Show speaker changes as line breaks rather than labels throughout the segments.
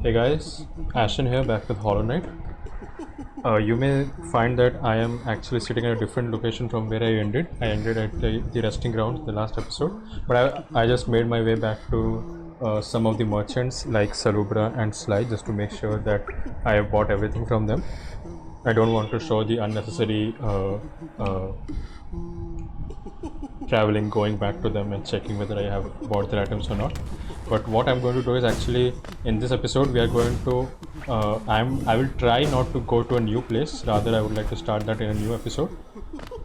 Hey guys, Ashton here, back with Hollow Knight. You may find that I am actually sitting at a different location from where I ended. I ended at the resting grounds the last episode, but I just made my way back to some of the merchants like Salubra and Sly just to make sure that I have bought everything from them. I don't want to show the unnecessary traveling, going back to them and checking whether I have bought their items or not. But what I'm going to do is actually in this episode we are going to I will try not to go to a new place. Rather, I would like to start that in a new episode,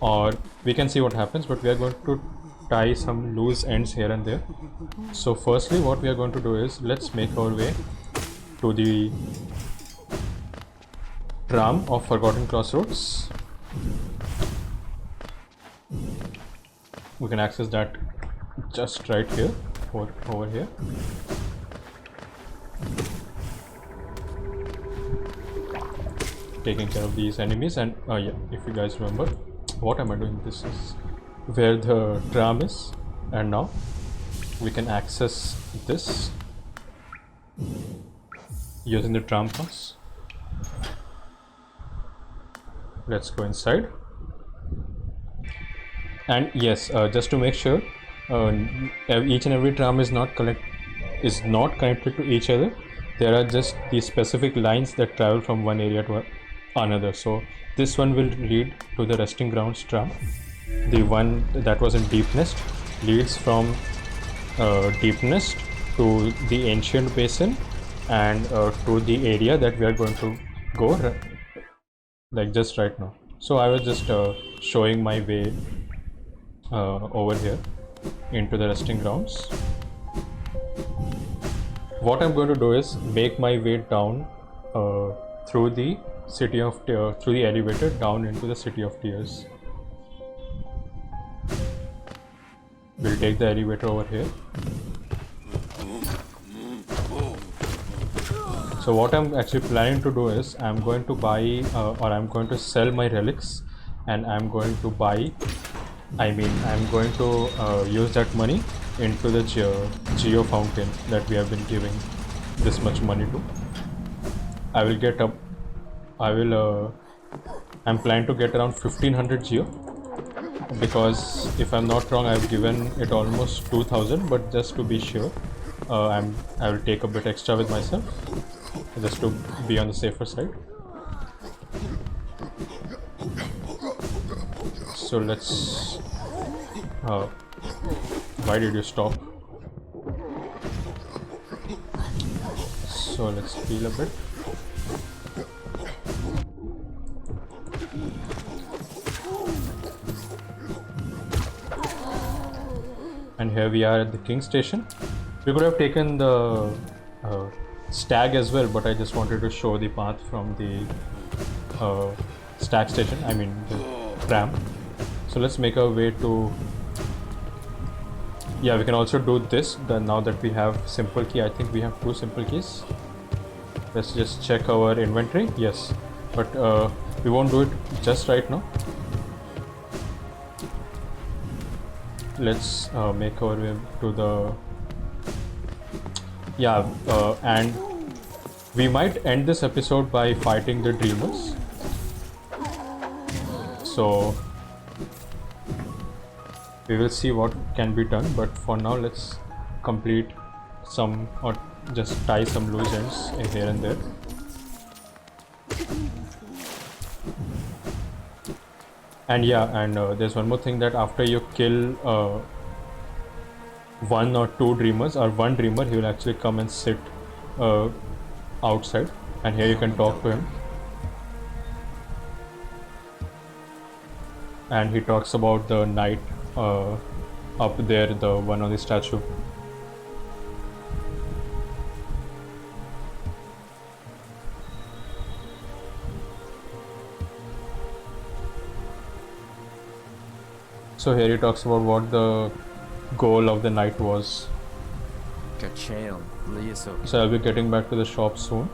or we can see what happens. But we are going to tie some loose ends here and there. So firstly, what we are going to do is let's make our way to the tram of Forgotten Crossroads. We can access that just right here, or over here. Taking care of these enemies, and yeah, if you guys remember, what am I doing? This is where the tram is, and now we can access this using the tram pass. Let's go inside. And yes, just to make sure, each and every tram is not connected to each other. There are just these specific lines that travel from one area to another. So this one will lead to the resting grounds tram. The one that was in Deep Nest leads from Deep Nest to the ancient basin and to the area that we are going to go like just right now. So I was just showing my way over here into the resting grounds. What I'm going to do is make my way down through the city of through the elevator down into the City of Tears. We'll take the elevator over here. So what I'm actually planning to do is I'm going to buy or I'm going to sell my relics, and I'm going to buy, I'm going to use that money into the Geo fountain that we have been giving this much money to. I will get up, I'm planning to get around 1500 Geo, because if I'm not wrong I've given it almost 2000, but just to be sure I will take a bit extra with myself just to be on the safer side. So let's why did you stop? So let's heal a bit. And here we are at the King Station. We could have taken the stag as well, but I just wanted to show the path from the stag station, the tram. So let's make our way to, yeah, we can also do this now that we have simple key. I think we have 2 simple keys. Let's just check our inventory. Yes, but we won't do it just right now. Let's make our way to the, yeah, and we might end this episode by fighting the Dreamers. So we will see what can be done, but for now let's complete some, or just tie some loose ends here and there. And yeah, and there's one more thing, that after you kill 1 or 2 dreamers, or 1 dreamer, he will actually come and sit outside, and here you can talk to him. And he talks about the knight up there, the one on the statue. So here he talks about what the goal of the night was. So I'll be getting back to the shop soon.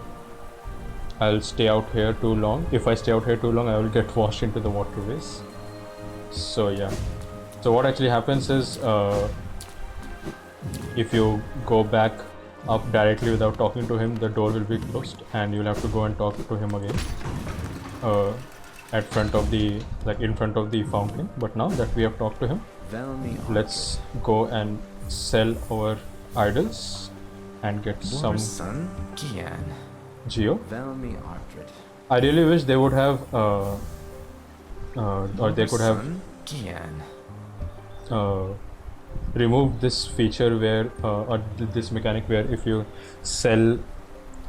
I'll stay out here too long. If I stay out here too long, I will get washed into the waterways. So yeah. So what actually happens is if you go back up directly without talking to him, the door will be closed and you'll have to go and talk to him again at front of the, like in front of the fountain. But now that we have talked to him, let's go and sell our idols and get some geo. I really wish they would have or they could have removed this feature where or this mechanic where if you sell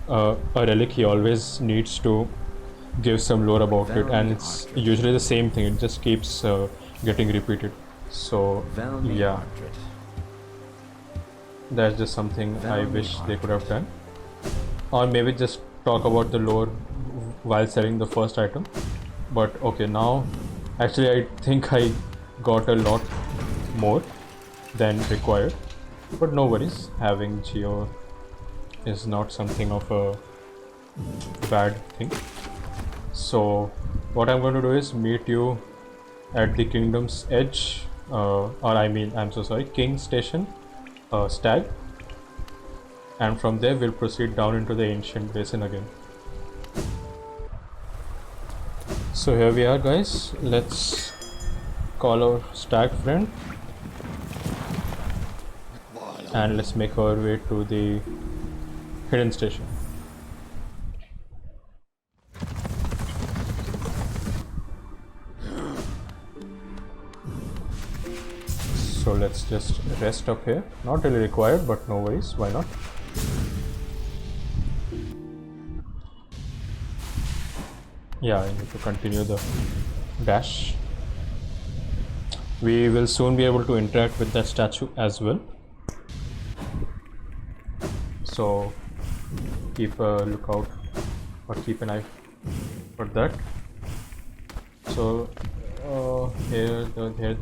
a relic, he always needs to give some lore about it, and it's usually the same thing, it just keeps getting repeated. So yeah, that's just something I wish they could have done, or maybe just talk about the lore while selling the first item. But okay, now actually I think I got a lot more than required, but no worries, having geo is not something of a bad thing. So what I'm going to do is meet you at the Kingdom's Edge, I'm so sorry, King Station, Stag, and from there we'll proceed down into the ancient basin again. So here we are, guys. Let's call our Stag friend and let's make our way to the hidden station. So let's just rest up here. Not really required, but no worries, why not? Yeah, I need to continue the dash. We will soon be able to interact with that statue as well. So keep a lookout or keep an eye for that. So here the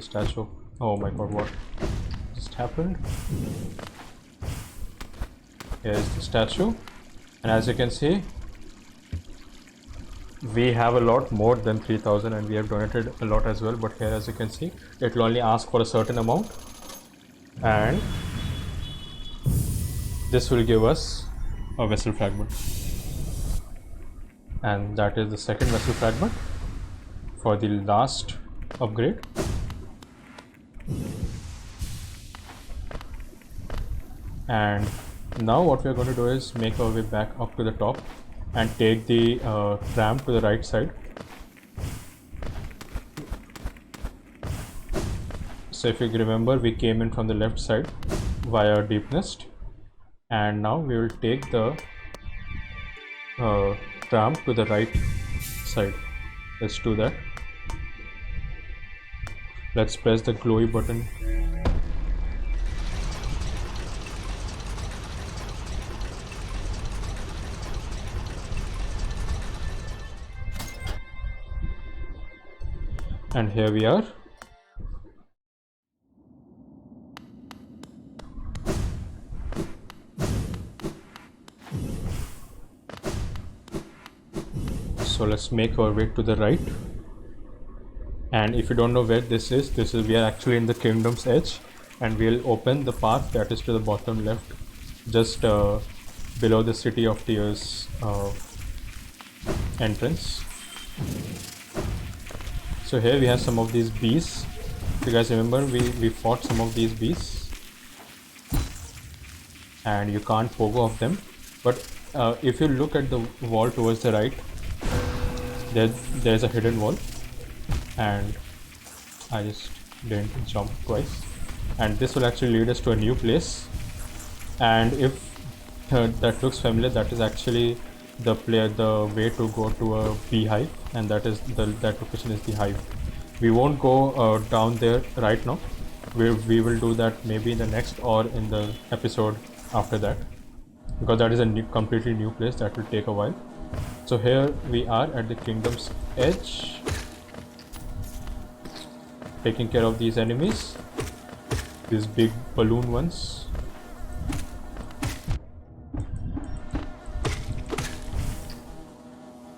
statue. Oh my god, what just happened? Here's the statue, and as you can see, we have a lot more than 3000 and we have donated a lot as well. But here, as you can see, it will only ask for a certain amount, and this will give us a vessel fragment, and that is the second vessel fragment for the last upgrade. And now what we are going to do is make our way back up to the top and take the tram to the right side. So if you remember, we came in from the left side via Deep Nest, and now we will take the tram to the right side. Let's do that. Let's press the glowy button. And here we are. So let's make our way to the right. And if you don't know where this is we are actually in the Kingdom's Edge, and we'll open the path that is to the bottom left, just below the City of Tears entrance. So here we have some of these bees. If you guys remember, we fought some of these bees, and you can't pogo of them. But if you look at the wall towards the right, there's a hidden wall, and I just didn't jump twice. And this will actually lead us to a new place. And if that looks familiar, that is actually the way to go to a beehive, and that location is the hive. We won't go down there right now. We will do that maybe in the next or in the episode after that, because that is a completely new place that will take a while. So here we are at the Kingdom's Edge, taking care of these enemies, these big balloon ones.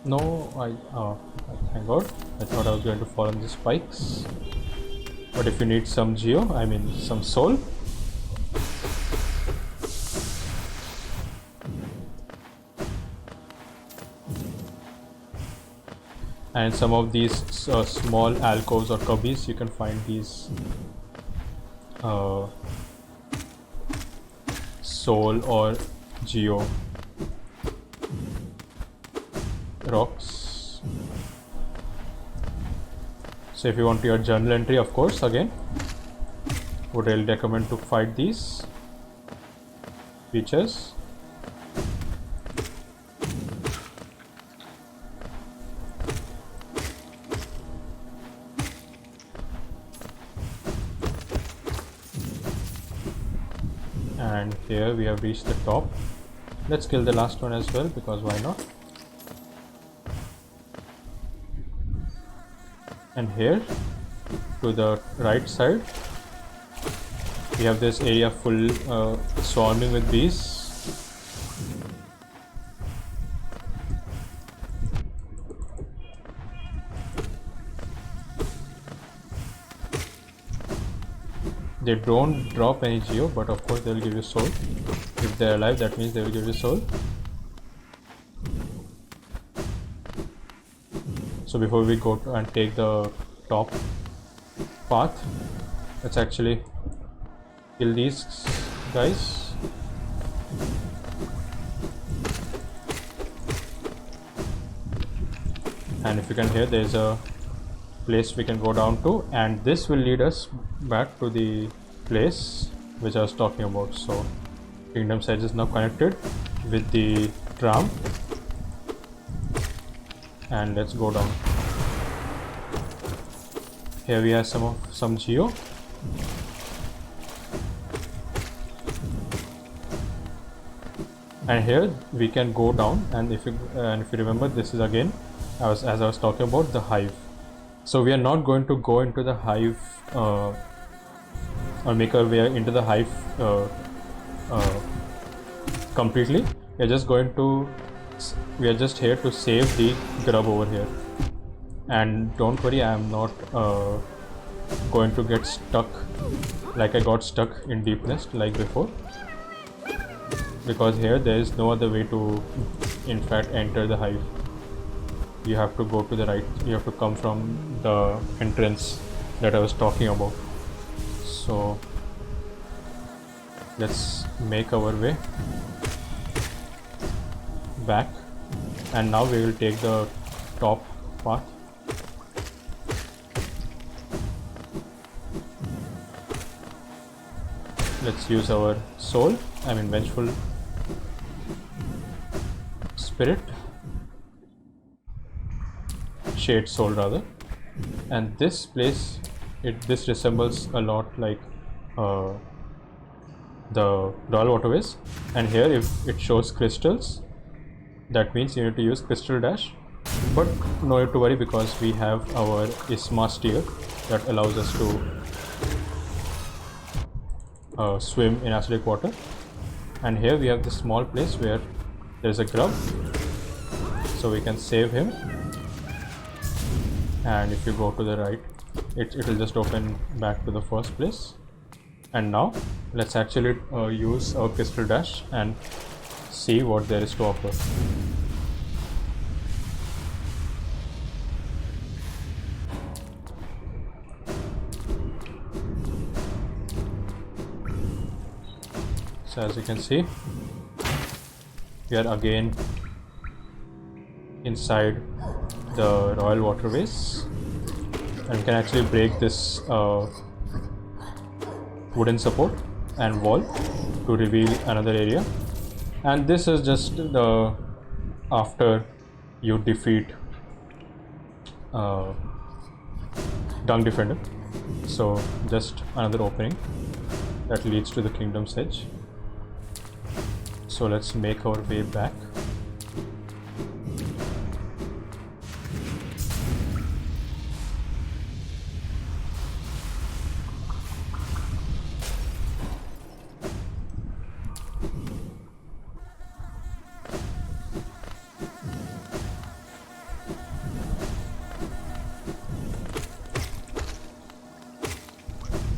No, thank god, I thought I was going to fall on the spikes. But if you need some geo, some soul, And some of these small alcoves or cubbies, you can find these soul or geo rocks. So if you want your journal entry, of course, again would really recommend to fight these features. And here we have reached the top. Let's kill the last one as well, because why not? And here to the right side we have this area full swarming with bees. They don't drop any geo, but of course they will give you soul. If they're alive, that means they will give you soul. So before we go to and take the top path, let's actually kill these guys. And if you can hear, there's a place we can go down to, and this will lead us back to the place which I was talking about. So Kingdom's Edge is now connected with the tram, and let's go down. Here we have some geo. And here we can go down, and if you remember, this is again as I was talking about the hive. So we are not going to go into the hive or make our way into the hive completely. We are just here to save the grub over here. And don't worry, I am not going to get stuck like I got stuck in Deep Nest like before, because here there is no other way to in fact enter the hive. You have to go to the right, you have to come from the entrance that I was talking about. So let's make our way back, and now we will take the top path. Let's use our vengeful spirit, shade soul rather. And this place, this resembles a lot like the Royal Waterways. And here if it shows crystals, that means you need to use crystal dash, but no need to worry, because we have our Isma steer that allows us to swim in acidic water. And here we have this small place where there is a grub, so we can save him. And if you go to the right, it will just open back to the first place. And now let's actually use our crystal dash and see what there is to offer. So as you can see, we are again inside the Royal Waterways, and we can actually break this wooden support and wall to reveal another area. And this is just the after you defeat Dung Defender. So just another opening that leads to the Kingdom's Edge. So let's make our way back.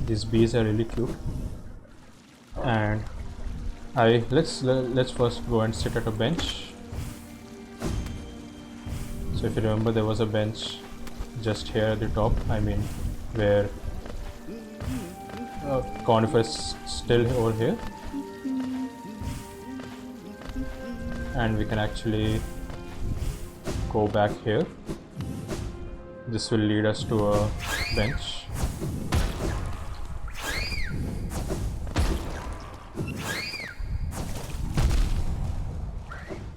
These bees are really cute, and let's first go and sit at a bench. So if you remember, there was a bench just here at the top, I mean where conifer is still over here, and we can actually go back here. This will lead us to a bench.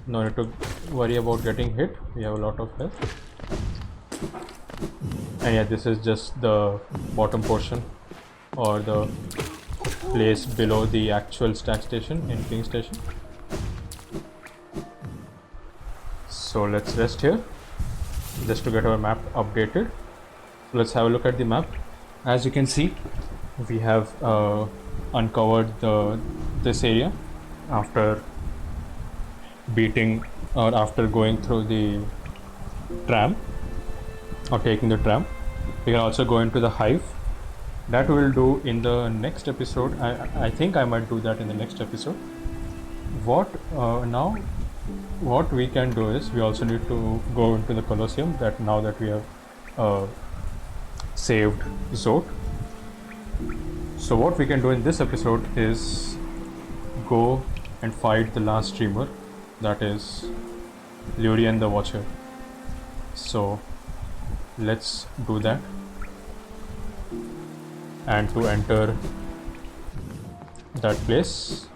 No need to worry about getting hit, we have a lot of health. And yeah, this is just the bottom portion, or the place below the actual stack station in King Station. So let's rest here just to get our map updated. Let's have a look at the map. As you can see, we have uncovered this area after beating, or after going through the tram, or taking the tram. We can also go into the hive. That we'll do in the next episode. I think I might do that in the next episode. Now what we can do is, we also need to go into the Colosseum, that now that we have saved Zot. So what we can do in this episode is go and fight the last streamer, that is Lurien the Watcher. So let's do that. And to enter that place,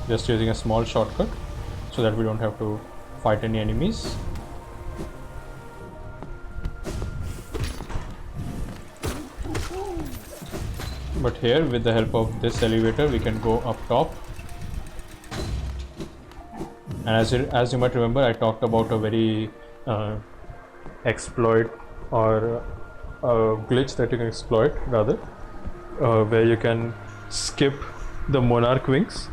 just using a small shortcut so that we don't have to fight any enemies. But here, with the help of this elevator, we can go up top. And as you might remember, I talked about a very exploit, or a glitch that you can exploit rather, where you can skip the Monarch wings.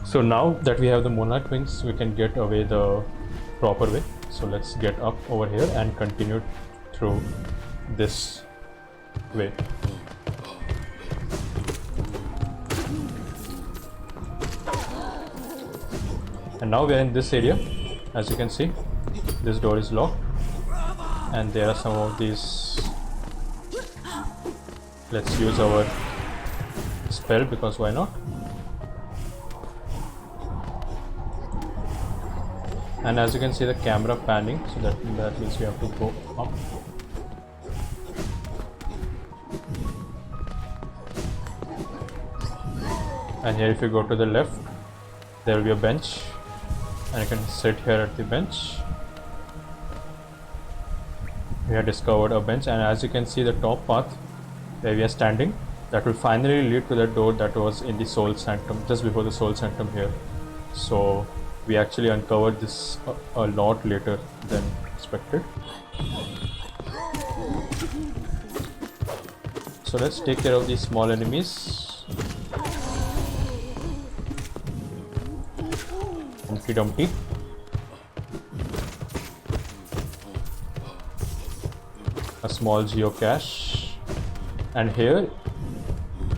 So now that we have the Monarch wings, we can get away the proper way. So let's get up over here and continue through this way. And now we are in this area. As you can see, this door is locked, and there are some of these. Let's use our spell, because why not? And as you can see, the camera panning, so that means we have to go up. And here, if you go to the left, there will be a bench, and you can sit here at the bench. We have discovered a bench, and as you can see, the top path where we are standing, that will finally lead to that door that was in the Soul Sanctum, just before the Soul Sanctum here. So we actually uncovered this a lot later than expected. So let's take care of these small enemies. Humpty Dumpty. A small geocache. And here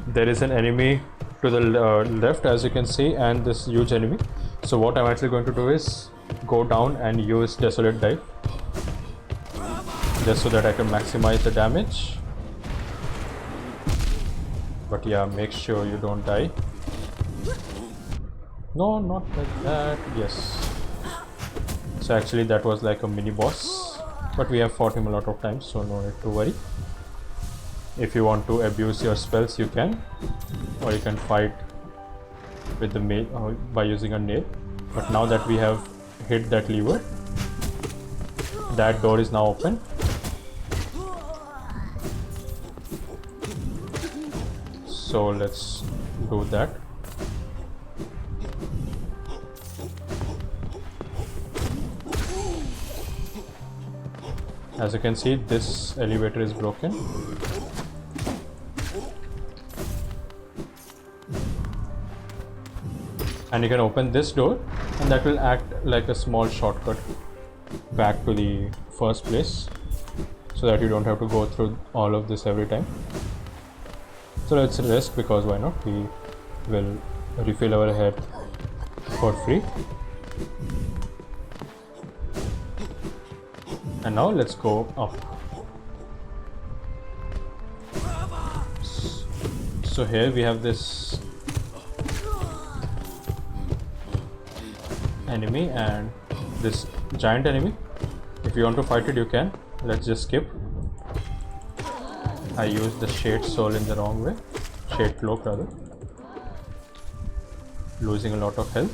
there is an enemy to the left, as you can see, and this huge enemy. So what I'm actually going to do is go down and use Desolate Dive, just so that I can maximize the damage. But yeah, make sure you don't die. No, not like that. Yes. So actually that was like a mini boss, but we have fought him a lot of times, so no need to worry. If you want to abuse your spells, you can, or you can fight with the mail by using a nail. But now that we have hit that lever, that door is now open. So let's do that. As you can see, this elevator is broken. And you can open this door, and that will act like a small shortcut back to the first place. so that you don't have to go through all of this every time. So let's rest, because why not? We will refill our health for free. And now let's go up. So here we have this enemy and this giant enemy. If you want to fight it, you can. Let's just skip. I used the shade soul in the wrong way. Shade cloak rather. Losing a lot of health.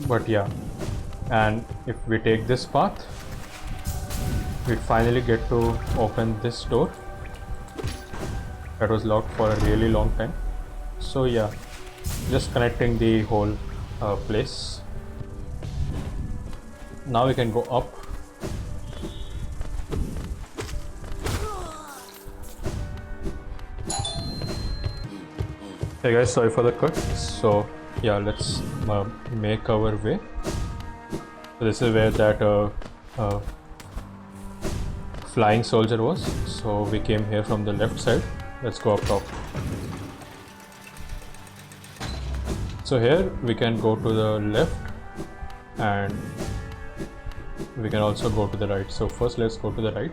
But yeah. And if we take this path, we finally get to open this door that was locked for a really long time. So yeah, just connecting the whole place. Now we can go up. Hey guys, sorry for the cut. So yeah, let's make our way. So this is where that flying soldier was. So we came here from the left side. Let's go up top. So here we can go to the left and we can also go to the right. So first let's go to the right,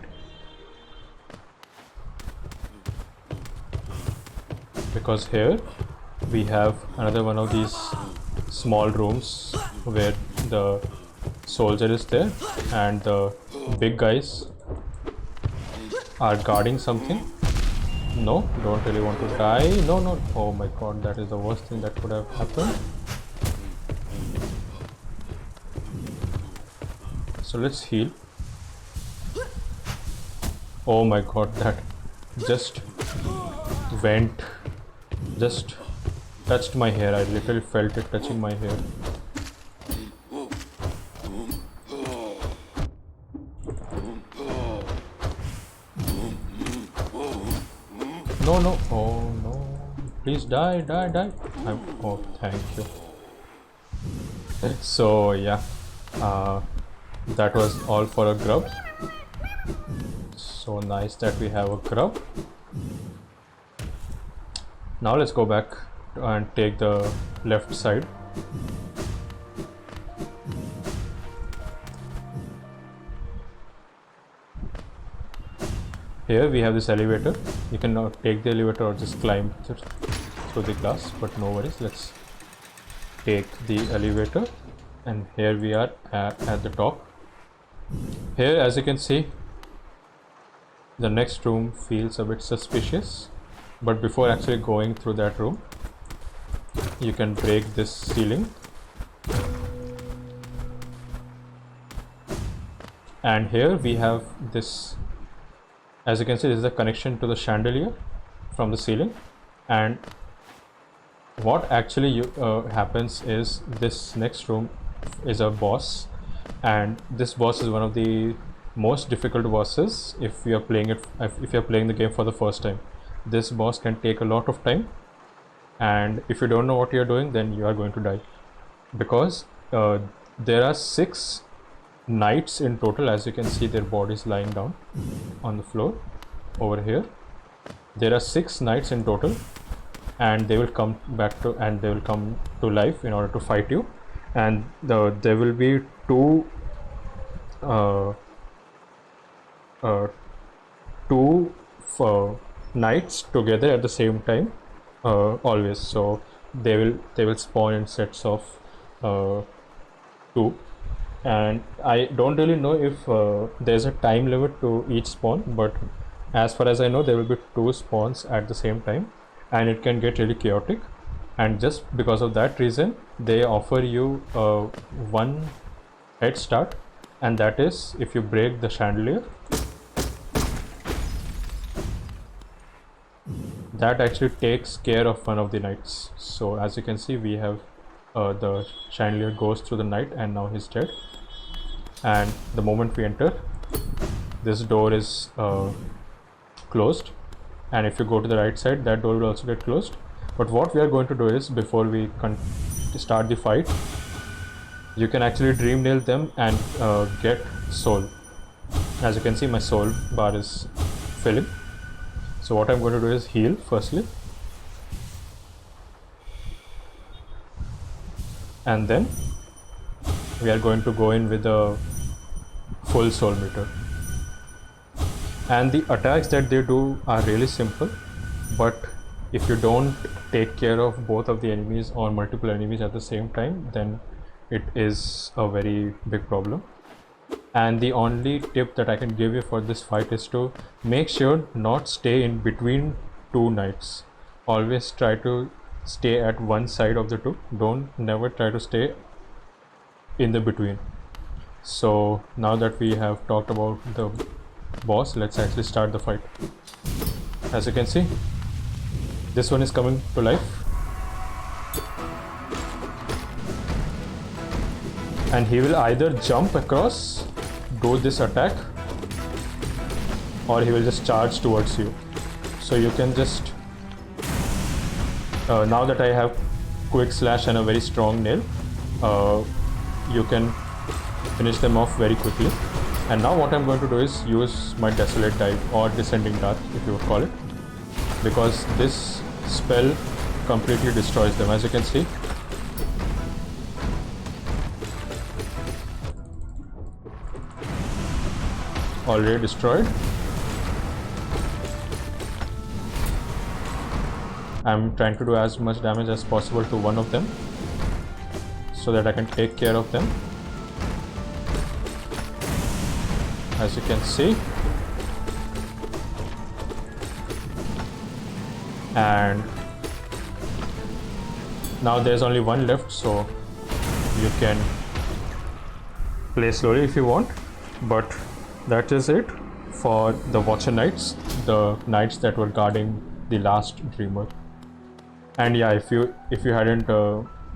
because here we have another one of these small rooms where the soldier is there and the big guys are guarding something. No, don't really want to die. No. Oh my god, that is the worst thing that could have happened. So let's heal. Oh my god, that just went, just touched my hair. I literally felt it touching my hair. No. Oh no. Please die. Oh, thank you. So yeah, that was all for a grub. So nice that we have a grub. Now let's go back and take the left side. Here we have this elevator. You can now take the elevator or just climb through the glass, but no worries. Let's take the elevator, and here we are at the top. Here, as you can see, the next room feels a bit suspicious, but before actually going through that room, you can break this ceiling, and here we have this. As you can see, this is a connection to the chandelier from the ceiling, and what actually happens is this next room is a boss, and this boss is one of the most difficult bosses if you are playing it. If you are playing the game for the first time, this boss can take a lot of time, and if you don't know what you are doing, then you are going to die, because there are 6 knights in total. As you can see, their bodies lying down on the floor over here. There are 6 knights in total, and they will come to life in order to fight you, and there will be two knights together at the same time, always. So they will spawn in sets of 2. And I don't really know if there's a time limit to each spawn, but as far as I know, there will be 2 spawns at the same time, and it can get really chaotic. And just because of that reason, they offer you one head start, and that is if you break the chandelier. That actually takes care of one of the knights. So as you can see, we have the chandelier goes through the knight, and now he's dead. And the moment we enter, this door is closed, and if you go to the right side, that door will also get closed. But what we are going to do is, before we start the fight, you can actually dream nail them and get soul. As you can see, my soul bar is filling. So what I'm going to do is heal firstly, and then we are going to go in with a full soul meter. And the attacks that they do are really simple, but if you don't take care of both of the enemies or multiple enemies at the same time, then it is a very big problem. And the only tip that I can give you for this fight is to make sure not stay in between two knights. Always try to stay at one side of the two. Never try to stay in the between. So now that we have talked about the boss, let's actually start the fight. As you can see, this one is coming to life, and he will either jump across, do this attack, or he will just charge towards you. So you can just now that I have quick slash and a very strong nail, you can finish them off very quickly. And now what I'm going to do is use my Desolate Dive, or Descending Dart if you would call it, because this spell completely destroys them. As you can see, already destroyed. I'm trying to do as much damage as possible to one of them so that I can take care of them. As you can see, and now there's only one left, so you can play slowly if you want, but that is it for the Watcher Knights, the knights that were guarding the last Dreamer. And yeah, if you hadn't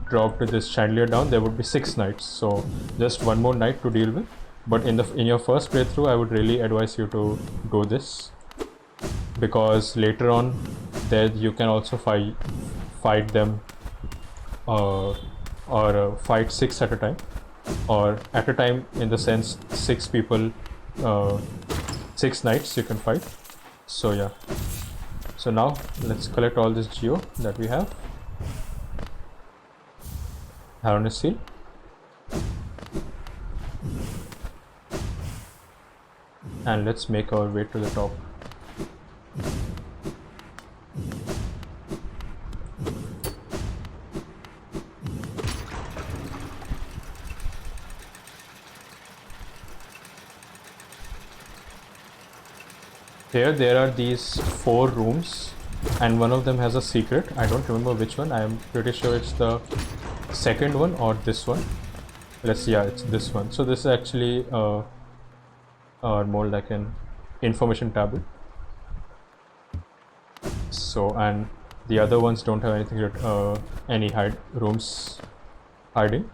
dropped this chandelier down, there would be 6 knights, so just one more knight to deal with. But in your first playthrough, I would really advise you to do this, because later on there you can also fight them or fight 6 at a time, or at a time in the sense 6 people, 6 knights you can fight. So yeah, so now let's collect all this geo that we have. Harness seal, and let's make our way to the top. Here there are these 4 rooms, and one of them has a secret. I don't remember which one. I am pretty sure it's the second one or this one. Let's see, yeah, it's this one. So this is actually more like an information tablet. So, and the other ones don't have anything, any rooms hiding.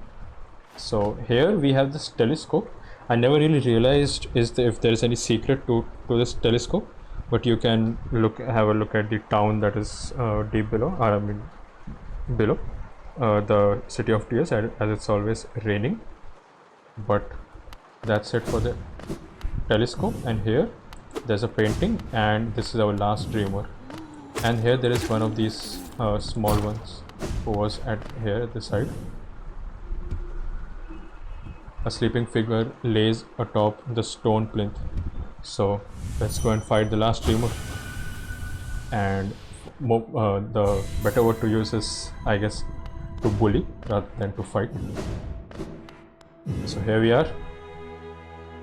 So here we have this telescope. I never really realized if there is any secret to this telescope, but you can have a look at the town that is deep below, or I mean below the city of tears, as it's always raining. But that's it for the telescope. And here there's a painting, and this is our last Dreamer. And here there is one of these small ones who was here at the side. A sleeping figure lays atop the stone plinth. So let's go and fight the last Dreamer. And the better word to use is, I guess, to bully rather than to fight. So here we are.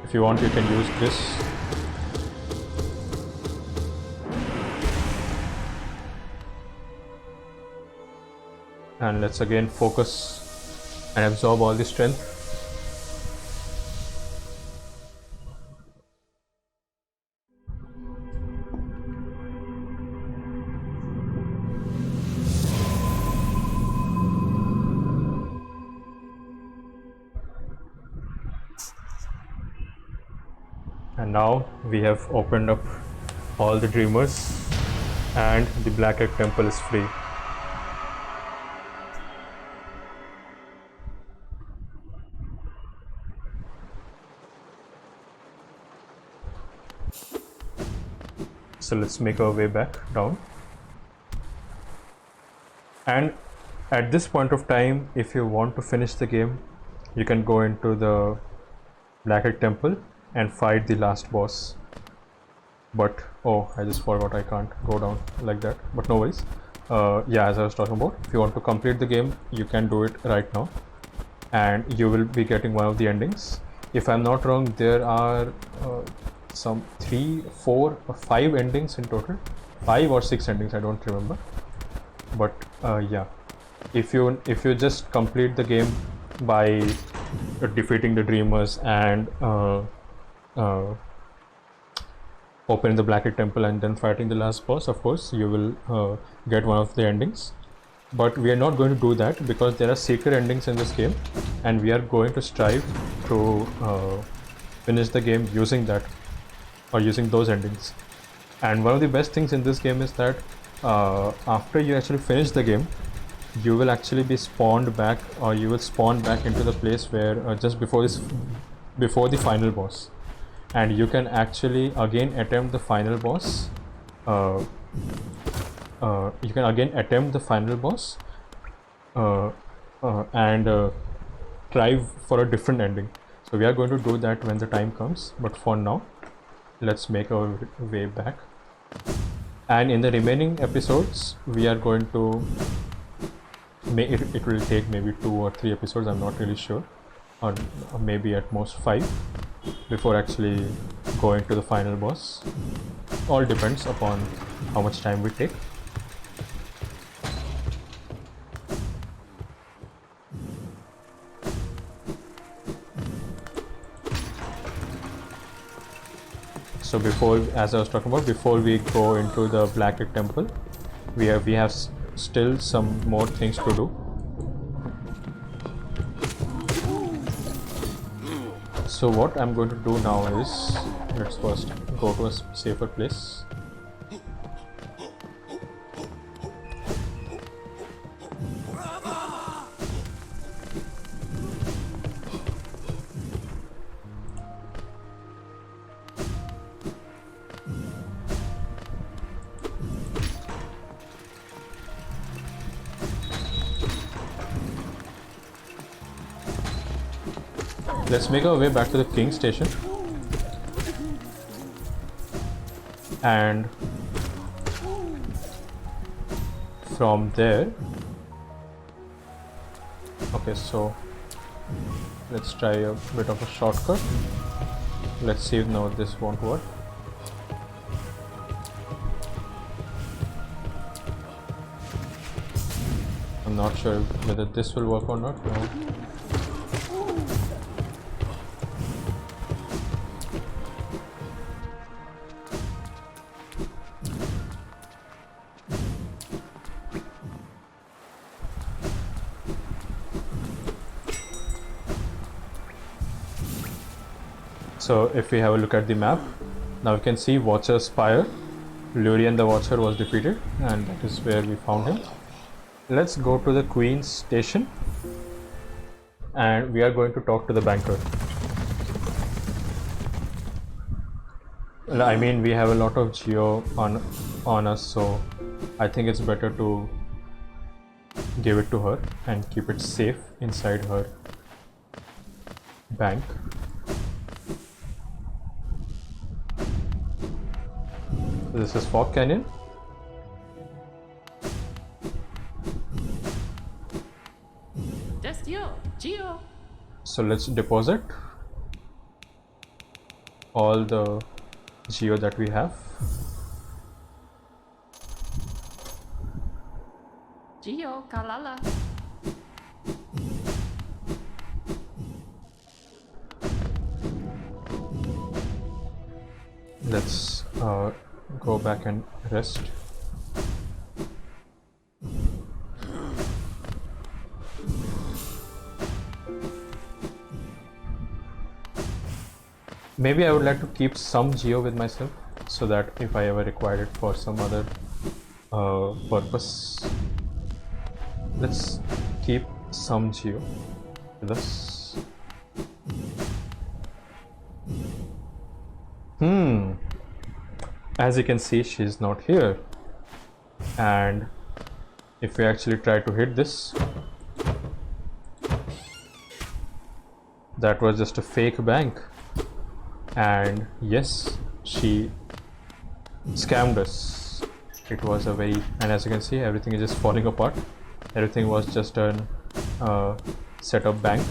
If you want, you can use this. And let's again focus and absorb all the strength. And now we have opened up all the Dreamers, and the Black Egg Temple is free. So let's make our way back down. And at this point of time, if you want to finish the game, you can go into the Black Egg Temple and fight the last boss. But oh, I just forgot I can't go down like that, but no worries. Yeah, as I was talking about, if you want to complete the game, you can do it right now, and you will be getting one of the endings. If I'm not wrong, there are some 3, 4 or 5 endings in total, 5 or 6 endings, I don't remember. But yeah, if you just complete the game by defeating the dreamers and opening the Black Egg Temple and then fighting the last boss, of course you will get one of the endings. But we are not going to do that because there are secret endings in this game, and we are going to strive to finish the game using that, or using those endings. And one of the best things in this game is that after you actually finish the game, you will actually be spawned back, or you will spawn back into the place where just before the final boss, and you can actually again attempt the final boss. You can again attempt the final boss and strive for a different ending. So we are going to do that when the time comes, but for now let's make our way back. And in the remaining episodes we are going to it will take maybe 2 or 3 episodes, I'm not really sure, or maybe at most 5 before actually going to the final boss. All depends upon how much time we take. So before, as I was talking about, before we go into the Black Egg Temple, we have still some more things to do. So what I'm going to do now is, let's first go to a safer place. Let's make our way back to the King Station, and from there, okay, so let's try a bit of a shortcut. Let's see if now this won't work. I'm not sure whether this will work or not. No. So if we have a look at the map, now we can see Watcher Spire. Lurien the Watcher was defeated, and that is where we found him. Let's go to the Queen's Station, and we are going to talk to the banker. I mean, we have a lot of geo on us, so I think it's better to give it to her and keep it safe inside her bank. This is Fog Canyon.
That's Geo.
So let's deposit all the geo that we have.
Geo, Kalala.
Let's go back and rest. Maybe I would like to keep some geo with myself, so that if I ever require it for some other purpose. Let's keep some geo with us. as you can see, she's not here. And if we actually try to hit this, that was just a fake bank. And yes, she scammed us. It was a very, and as you can see, everything is just falling apart. Everything was just an set up bank,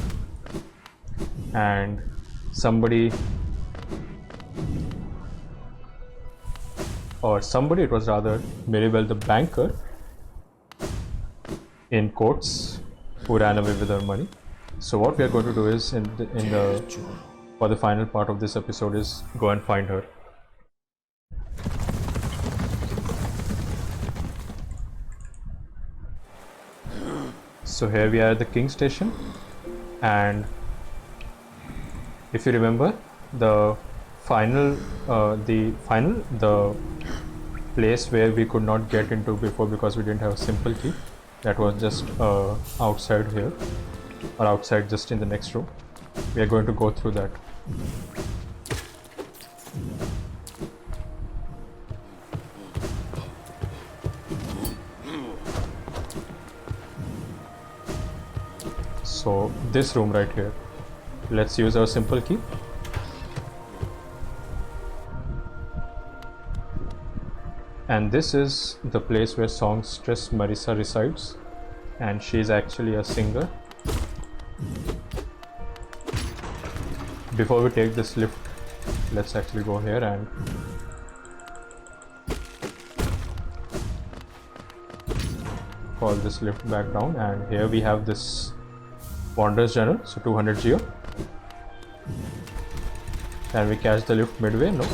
and somebody, it was rather Mirabel the banker, in quotes, who ran away with our money. So what we are going to do is for the final part of this episode is go and find her. So here we are at the King Station, and if you remember, the place where we could not get into before because we didn't have a simple key, that was just outside here, or outside just in the next room. We are going to go through that. So this room right here, let's use our simple key. And this is the place where songstress Marissa resides, and she is actually a singer. Before we take this lift, let's actually go here and call this lift back down. And here we have this Wanderer's Journal, so 200 geo. Can we catch the lift midway? No.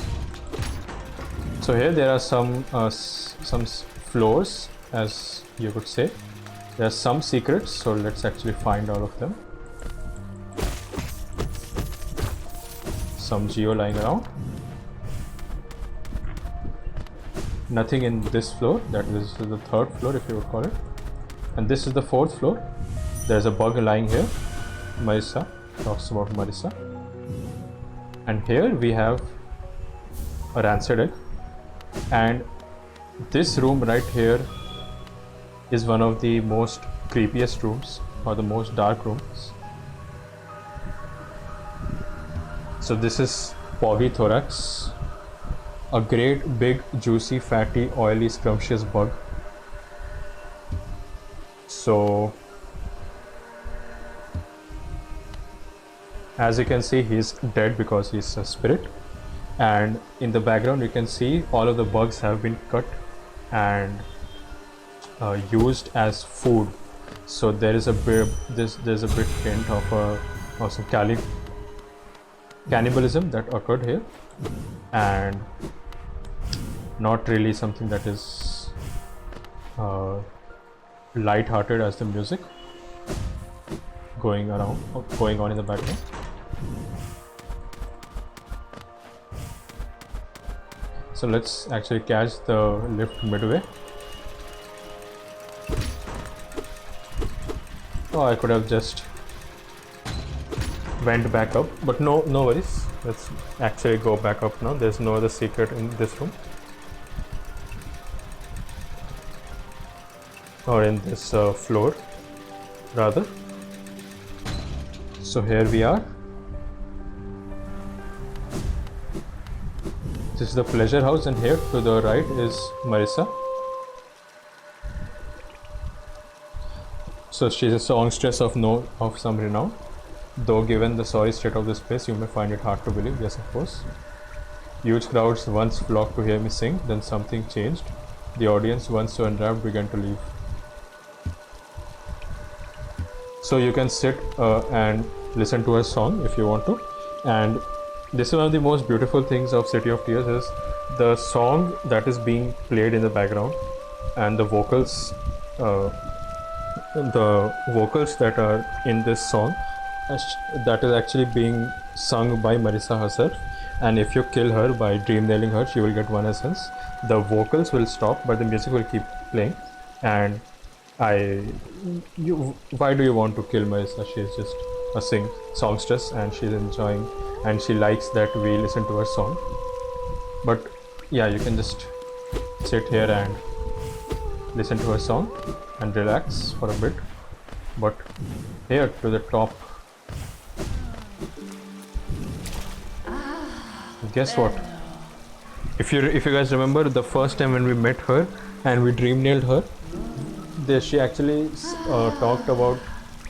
So here there are some floors, as you could say. There are some secrets, so let's actually find all of them. Some geo lying around. Nothing in this floor. That is the third floor, if you would call it. And this is the fourth floor. There's a bug lying here. Marissa talks about Marissa. And here we have a rancid egg. And this room right here is one of the most creepiest rooms, or the most dark rooms. So this is Poggy Thorax, a great big juicy fatty oily scrumptious bug. So as you can see, he's dead because he's a spirit. And in the background you can see all of the bugs have been cut and used as food. So there is a bit hint of some cannibalism that occurred here, and not really something that is light-hearted as the music going on in the background. So let's actually catch the lift midway. Oh, I could have just went back up, but no worries. Let's actually go back up now. There's no other secret in this room, or in this floor rather. So here we are. This is the pleasure house, and here to the right is Marissa. So she's a songstress of some renown. Though given the sorry state of this place, you may find it hard to believe. Yes, of course. Huge crowds once flocked to hear me sing, then something changed. The audience, once so enwrapped, began to leave. So you can sit and listen to her song if you want to. And this is one of the most beautiful things of City of Tears is the song that is being played in the background, and the vocals that are in this song, that is actually being sung by Marissa herself. And if you kill her by dream nailing her, she will get 1 essence. The vocals will stop, but the music will keep playing. And why do you want to kill Marissa? She is just a songstress, and she's enjoying, and she likes that we listen to her song. But yeah, you can just sit here and listen to her song and relax for a bit. But here to the top, guess what? If you guys remember the first time when we met her and we dream nailed her, she actually talked about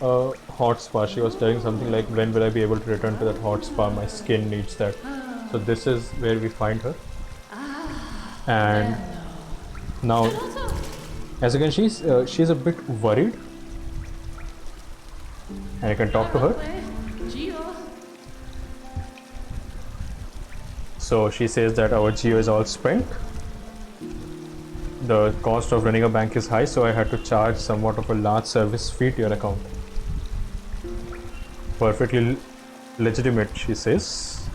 a hot spa. She was telling something like, when will I be able to return to that hot spa? My skin needs that. So this is where we find her. And now, as you can see, she's a bit worried. And you can talk to her. So she says that our geo is all spent. The cost of running a bank is high, so I had to charge somewhat of a large service fee to your account. Perfectly legitimate, she says.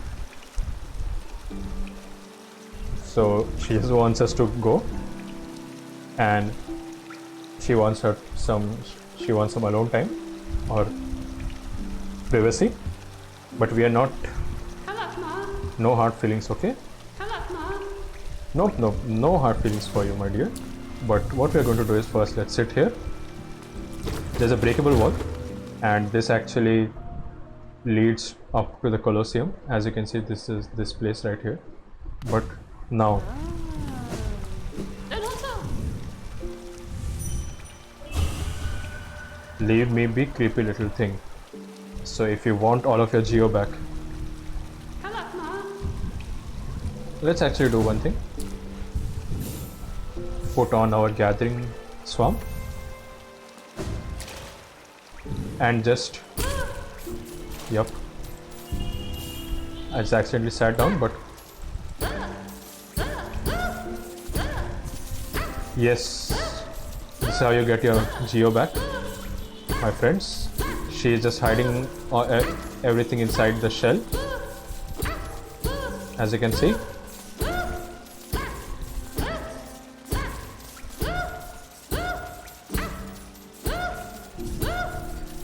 So she just wants us to go, and she wants some alone time or privacy, but we are not. No hard feelings, okay? Nope, no hard feelings for you, my dear. But what we are going to do is, first let's sit here. There's a breakable wall, and this actually leads up to the Colosseum. As you can see, this is this place right here. But now, leave me be, creepy little thing. So if you want all of your geo back, let's actually do one thing. Put on our gathering swamp and just, yep, I just accidentally sat down, but yes, this is how you get your geo back, my friends. She is just hiding everything inside the shell, as you can see.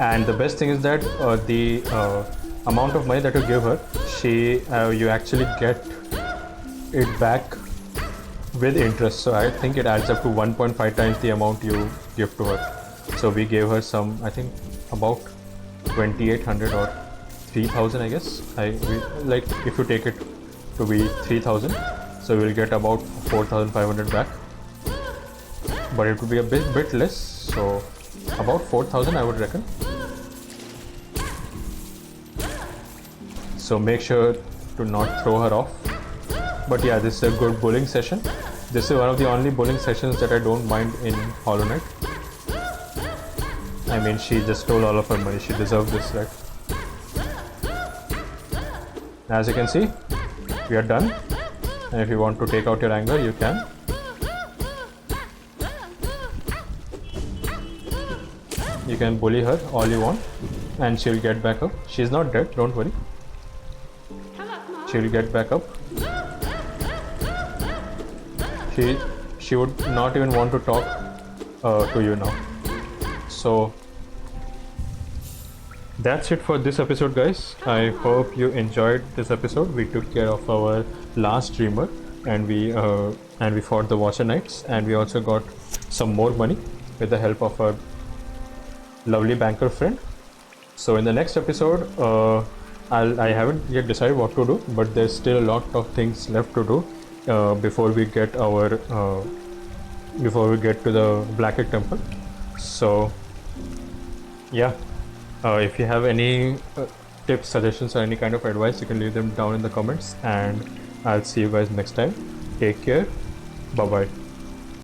And the best thing is that the amount of money that you give her, you actually get it back with interest. So I think it adds up to 1.5 times the amount you give to her. So we gave her some, I think about 2,800 or 3,000, I guess. Like if you take it to be 3,000, so we'll get about 4,500 back. But it would be a bit less, so about 4,000 I would reckon. So make sure to not throw her off. But yeah, this is a good bowling session. This is one of the only bowling sessions that I don't mind in Hollow Knight. I mean, she just stole all of her money. She deserved this, right? As you can see, we are done. And if you want to take out your anger, you can. You can bully her all you want, and she'll get back up. She's not dead, don't worry. She'll get back up. She would not even want to talk to you now. So that's it for this episode, guys. I hope you enjoyed this episode. We took care of our last dreamer, and we fought the Watcher Knights, and we also got some more money with the help of our lovely banker friend. So in the next episode, I haven't yet decided what to do, but there's still a lot of things left to do before we get to the Black Egg Temple. So yeah, if you have any tips, suggestions, or any kind of advice, you can leave them down in the comments, and I'll see you guys next time. Take care. Bye bye.